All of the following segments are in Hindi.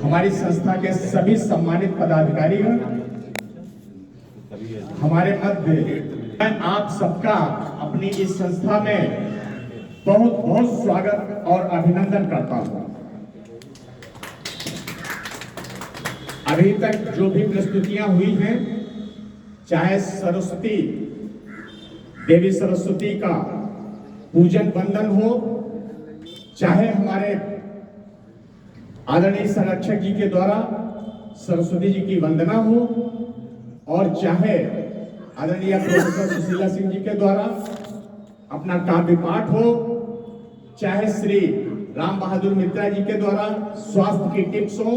हमारी संस्था के सभी सम्मानित पदाधिकारीगण, हमारे मध्य मैं आप सबका अपनी इस संस्था में बहुत बहुत स्वागत और अभिनंदन करता हूं। अभी तक जो भी प्रस्तुतियां हुई हैं, चाहे सरस्वती देवी सरस्वती का पूजन वंदन हो, चाहे हमारे आदरणीय संरक्षक जी के द्वारा सरस्वती जी की वंदना हो, और चाहे आदरणीय प्रोफेसर सुशीला सिंह जी के द्वारा अपना काव्य पाठ हो, चाहे श्री राम बहादुर मित्रा जी के द्वारा स्वास्थ्य की टिप्स हो,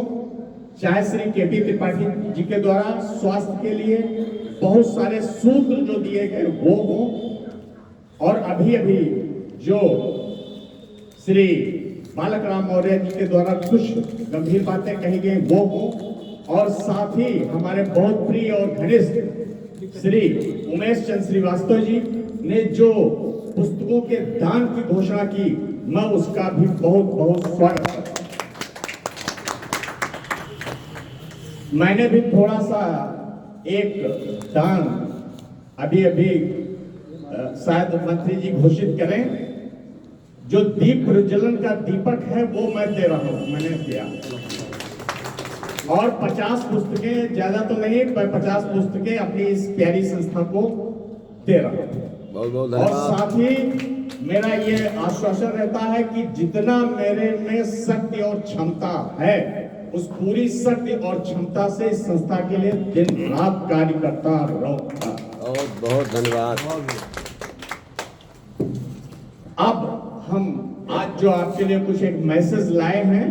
चाहे श्री केपी त्रिपाठी जी के द्वारा स्वास्थ्य के लिए बहुत सारे सूत्र जो दिए गए वो हो, और अभी अभी जो श्री बालक राम मौर्य जी के द्वारा कुछ गंभीर बातें कही गई वो हो, और साथ ही हमारे बहुत प्रिय और घनिष्ठ श्री उमेश चंद्र श्रीवास्तव जी ने जो पुस्तकों के दान की घोषणा की, मैं उसका भी बहुत बहुत स्वागत करता हूं। मैंने भी थोड़ा सा एक दान अभी अभी शायद मंत्री जी घोषित करें, जो दीप प्रज्वलन का दीपक है वो मैं दे रहा हूं, मैंने दिया, और 50 पुस्तकें, ज्यादा तो नहीं, 50 पुस्तकें अपनी इस प्यारी संस्था को दे रहा हूं। बहुत बहुत और साथ ही मेरा ये आश्वासन रहता है कि जितना मेरे में शक्ति और क्षमता है, उस पूरी शक्ति और क्षमता से इस संस्था के लिए दिन रात कार्य करता रहूंगा। बहुत बहुत धन्यवाद। अब हम आज जो आपके लिए कुछ एक मैसेज लाए हैं,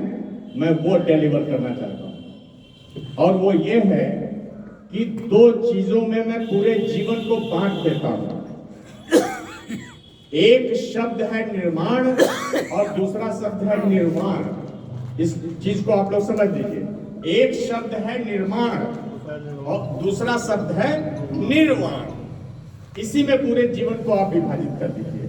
मैं वो डिलीवर करना चाहता हूं, और वो ये है कि 2 चीजों में मैं पूरे जीवन को बांट देता हूं। एक शब्द है निर्माण और दूसरा शब्द है निर्वाण। इस चीज को आप लोग समझ लीजिए। एक शब्द है निर्माण और दूसरा शब्द है निर्वाण। इसी में पूरे जीवन को आप विभाजित कर दीजिए।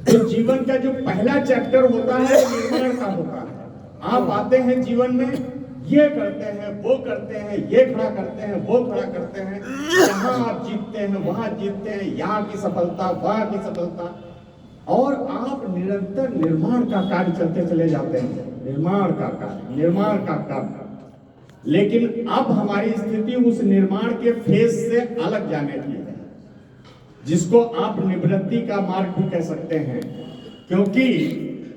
तो जीवन का जो पहला चैप्टर होता है निर्माण का होता है। आप आते हैं जीवन में, ये करते हैं, वो करते हैं, ये खड़ा करते हैं, वो खड़ा करते हैं, यहाँ आप जीतते हैं, वहां जीतते हैं, यहाँ की सफलता, वहां की सफलता, और आप निरंतर निर्माण का कार्य चलते चले जाते हैं। निर्माण का कार्य, निर्माण का कार्य। लेकिन अब हमारी स्थिति उस निर्माण के फेज से अलग जाने की है, जिसको आप निवृत्ति का मार्ग भी कह सकते हैं। क्योंकि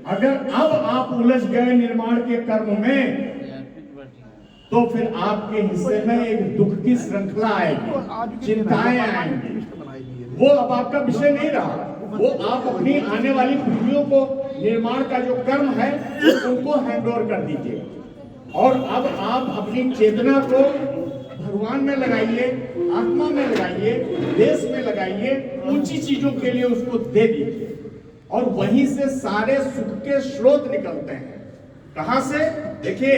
अगर अब आप उलझ गए निर्माण के कर्म में, तो फिर आपके हिस्से में एक दुख की श्रृंखला आएगी, चिंताएं आएंगी। वो अब आपका विषय नहीं रहा। वो आप अपनी आने वाली पीढ़ियों को निर्माण का जो कर्म है उनको हैंड ओवर कर दीजिए, और अब आप अपनी चेतना को भगवान में लगाइए, आत्मा में लगाइए, देश में लगाइए, ऊंची चीजों के लिए उसको दे दीजिए, और वहीं से सारे सुख के स्रोत निकलते हैं। कहां से? देखिए,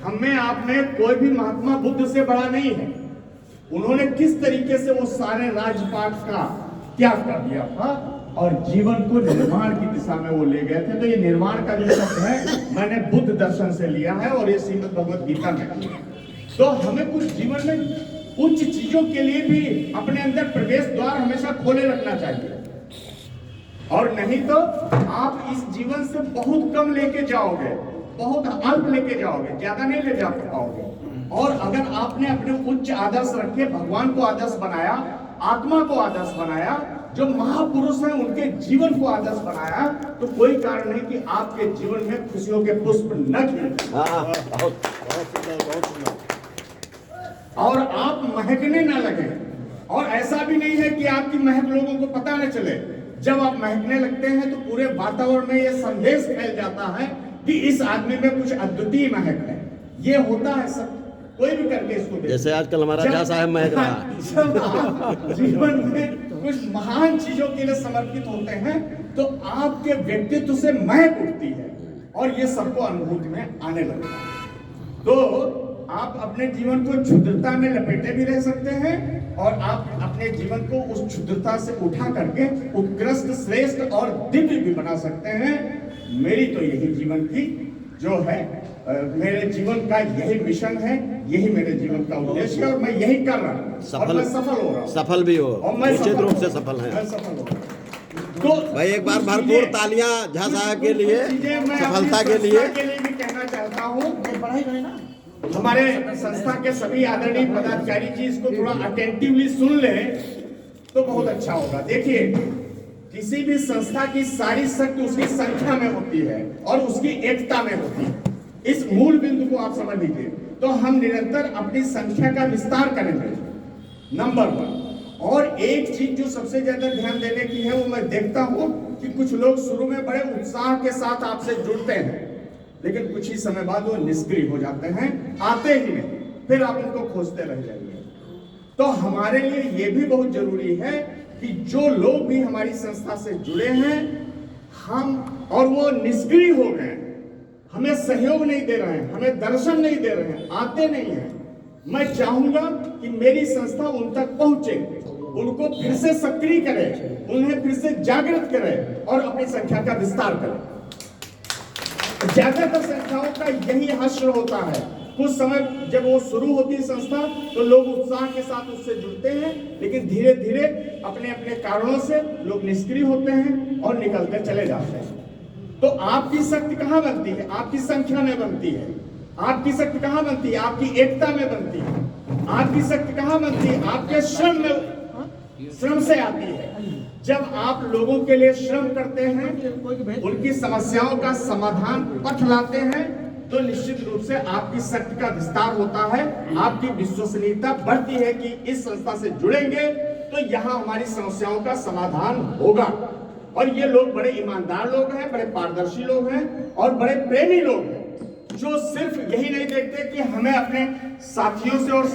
हमें आप में कोई भी महात्मा बुद्ध से बड़ा नहीं है। उन्होंने किस तरीके से वो सारे राजपाट का त्याग कर दिया था और जीवन को निर्माण की दिशा में वो ले गए थे। तो ये निर्माण का जो शब्द है मैंने बुद्ध दर्शन से लिया है, और ये श्रीमद् भगवद गीता में लिया है। तो हमें कुछ जीवन में उच्च चीजों के लिए भी अपने अंदर प्रवेश द्वार हमेशा खोले रखना चाहिए, और नहीं तो आप इस जीवन से बहुत कम लेके जाओगे, बहुत अल्प लेके जाओगे, ज्यादा नहीं ले जा पाओगे। और अगर आपने अपने उच्च आदर्श रखे, भगवान को आदर्श बनाया, आत्मा को आदर्श बनाया, जो महापुरुष हैं उनके जीवन को आदर्श बनाया, तो कोई कारण नहीं कि आपके जीवन में खुशियों के पुष्प न खिले और आप महकने न लगे। और ऐसा भी नहीं है कि आपकी महक लोगों को पता न चले। जब आप महकने लगते हैं तो पूरे वातावरण में यह संदेश फैल जाता है कि इस आदमी में कुछ अद्वितीय महक है। ये होता है सब, कोई भी करके इसको जैसे आजकल हमारा झा साहब महक रहा है। जीवन में कुछ महान चीजों के लिए समर्पित होते हैं तो आपके व्यक्तित्व से महक उठती है, और ये सबको अनुभूति में आने लगता है। तो आप अपने जीवन को क्षुद्रता में लपेटे भी रह सकते हैं, और आप अपने जीवन को उस क्षुद्रता से उठा करके उत्कृष्ट, श्रेष्ठ और दिव्य भी बना सकते हैं। मेरी तो यही जीवन की जो है मेरे जीवन का यही मिशन है, यही मेरे जीवन का उद्देश्य है और मैं यही कर रहा हूँ और मैं सफल हो रहा हूँ। सफल भी हो, और मैं निश्चित सफल रूप हूँ। से सफल हैं। मैं सफल हो रहा हूँ। तो भाई एक बार भरपूर तालियां झा साहब के लिए, सफलता के लिए। भी कहना चाहता हूँ, हमारे संस्था के सभी आदरणीय पदाधिकारी जी इसको थोड़ा अटेंटिवली सुन लें तो बहुत अच्छा होगा। देखिए, किसी भी संस्था की सारी शक्ति उसकी संख्या में होती है और उसकी एकता में होती है। इस मूल बिंदु को आप समझ लीजिए। तो हम निरंतर अपनी संख्या का विस्तार करेंगे, नंबर 1। और एक चीज जो सबसे ज्यादा ध्यान देने की है, वो मैं देखता हूं कि कुछ लोग शुरू में बड़े उत्साह के साथ आपसे जुड़ते हैं, लेकिन कुछ ही समय बाद वो निष्क्रिय हो जाते हैं, आते ही नहीं, फिर आप उनको खोजते रह जाएंगे। तो हमारे लिए ये भी बहुत जरूरी है कि जो लोग भी हमारी संस्था से जुड़े हैं, हम और वो निष्क्रिय हो गए, हमें सहयोग नहीं दे रहे हैं, हमें दर्शन नहीं दे रहे हैं, आते नहीं हैं, मैं चाहूंगा कि मेरी संस्था उन तक पहुंचे, उनको फिर से सक्रिय करे, उन्हें फिर से जागृत करे और अपनी संख्या का विस्तार करे। ज्यादातर संस्थाओं का यही हश्र होता है। कुछ समय जब वो शुरू होती है संस्था तो लोग उत्साह के साथ उससे जुड़ते हैं, लेकिन धीरे धीरे अपने अपने कारणों से लोग निष्क्रिय होते हैं और निकलते चले जाते हैं। तो आपकी शक्ति कहाँ बनती है? आपकी संख्या में बनती है। आपकी शक्ति कहाँ बनती है? आपकी एकता में बनती है। आपकी शक्ति कहाँ बनती है? आपके श्रम में, श्रम से आती है। जब आप लोगों के लिए श्रम करते हैं, उनकी समस्याओं का समाधान पथ लाते हैं, तो निश्चित रूप से आपकी शक्ति का विस्तार होता है, आपकी विश्वसनीयता बढ़ती है कि इस संस्था से जुड़ेंगे तो यहाँ हमारी समस्याओं का समाधान होगा। और ये लोग बड़े ईमानदार लोग हैं, बड़े पारदर्शी लोग हैं और बड़े प्रेमी लोग हैं, जो सिर्फ यही नहीं देखते कि हमें अपने साथियों से और